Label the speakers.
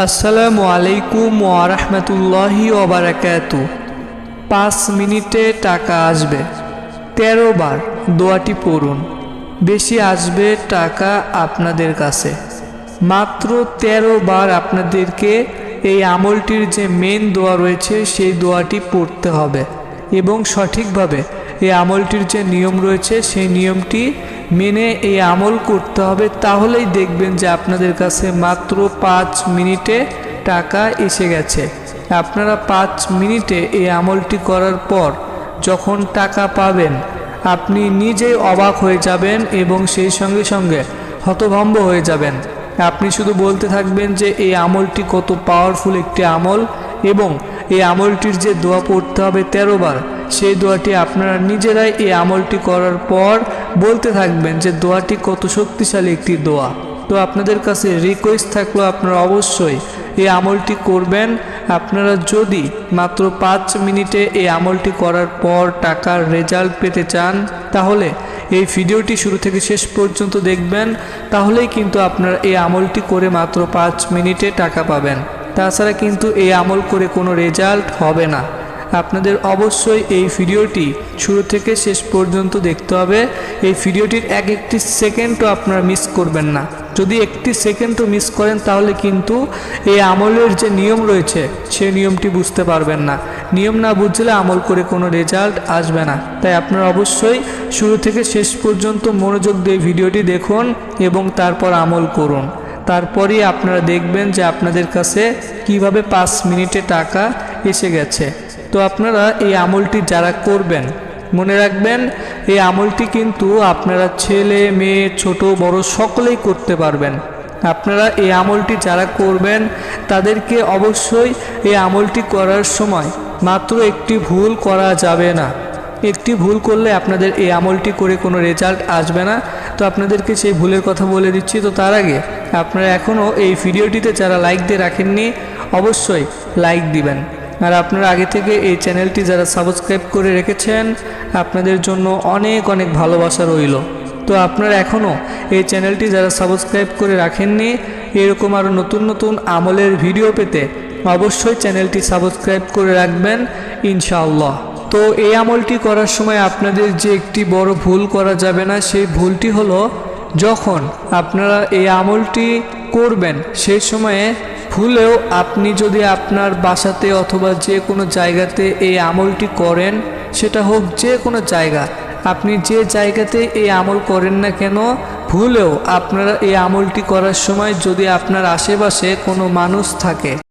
Speaker 1: আসসালামু আলাইকুম ওয়া রাহমাতুল্লাহি ওয়া বারাকাতু। 5 মিনিটে টাকা আসবে। 13 বার দোয়াটি পড়ুন, বেশি আসবে টাকা আপনাদের কাছে। মাত্র 13 বার আপনাদেরকে এই আমলটির যে মেন দোয়া রয়েছে সেই দোয়াটি পড়তে হবে এবং সঠিকভাবে এই আমলটির যে নিয়ম রয়েছে সেই নিয়মটি মেনে এই আমল করতে হবে। তাহলেই দেখবেন যে আপনাদের কাছে মাত্র 5 মিনিটে টাকা এসে গেছে। আপনারা 5 মিনিটে এই আমলটি করার পর যখন টাকা পাবেন আপনি নিজেই অবাক হয়ে যাবেন এবং সেই সঙ্গে সঙ্গে হতভম্ব হয়ে যাবেন। আপনি শুধু বলতে থাকবেন যে এই আমলটি কত পাওয়ারফুল একটি আমল এবং এই আমলটির যে দোয়া পড়তে হবে 13 বার, সেই দোয়াটি আপনারা নিজেরাই এই আমলটি করার পর বলতে থাকবেন যে দোয়াটি কত শক্তিশালী একটি দোয়া। তো আপনাদের কাছে রিকোয়েস্ট থাকলো আপনারা অবশ্যই এই আমলটি করবেন। আপনারা যদি মাত্র 5 মিনিটে এই আমলটি করার পর টাকার রেজাল্ট পেতে চান তাহলে এই ভিডিওটি শুরু থেকে শেষ পর্যন্ত দেখবেন, তাহলেই কিন্তু আপনারা এই আমলটি করে মাত্র 5 মিনিটে টাকা পাবেন। তাছাড়া কিন্তু এই আমল করে কোনো রেজাল্ট হবে না। আপনাদের অবশ্যই এই ভিডিওটি শুরু থেকে শেষ পর্যন্ত দেখতে হবে। এই ভিডিওটির একটি সেকেন্ডও আপনারা মিস করবেন না। যদি একটি সেকেন্ডও মিস করেন তাহলে কিন্তু এই আমলের যে নিয়ম রয়েছে সেই নিয়মটি বুঝতে পারবেন না। নিয়ম না বুঝলে আমল করে কোনো রেজাল্ট আসবে না। তাই আপনারা অবশ্যই শুরু থেকে শেষ পর্যন্ত মনোযোগ দিয়ে ভিডিওটি দেখুন এবং তারপর আমল করুন। তারপরই আপনারা দেখবেন যে আপনাদের কাছে কিভাবে 5 মিনিটে টাকা এসে গেছে। তো আপনারা এই আমলটি যারা করবেন মনে রাখবেন এই আমলটি কিন্তু আপনারা ছেলে মেয়ে ছোট বড় সকলেই করতে পারবেন। আপনারা এই আমলটি যারা করবেন তাদেরকে অবশ্যই এই আমলটি করার সময় মাত্র একটি ভুল করা যাবে না। একটি ভুল করলে আপনাদের এই আমলটি করে কোনো রেজাল্ট আসবে না। তো আপনাদেরকে সেই ভুলের কথা বলে দিচ্ছি। তো তার আগে আপনারা এখনও এই ভিডিওটিতে যারা লাইক দিয়ে রাখেননি অবশ্যই লাইক দিবেন। আর আপনারা আগে থেকে এই চ্যানেলটি যারা সাবস্ক্রাইব করে রেখেছেন আপনাদের জন্য অনেক অনেক ভালোবাসা রইল। তো আপনারা এখনও এই চ্যানেলটি যারা সাবস্ক্রাইব করে রাখেননি এরকম আরও নতুন নতুন আমলের ভিডিও পেতে অবশ্যই চ্যানেলটি সাবস্ক্রাইব করে রাখবেন ইনশাআল্লাহ। তো এই আমলটি করার সময় আপনাদের যে একটি বড় ভুল করা যাবে না, সেই ভুলটি হলো যখন আপনারা এই আমলটি করবেন সেই সময়ে ভুলেও আপনি যদি আপনার বাসাতে অথবা যে কোনো জায়গাতে এই আমলটি করেন, সেটা হোক যে কোনো জায়গা, আপনি যে জায়গাতে এই আমল করেন না কেন ভুলেও আপনারা এই আমলটি করার সময় যদি আপনার আশেপাশে কোনো মানুষ থাকে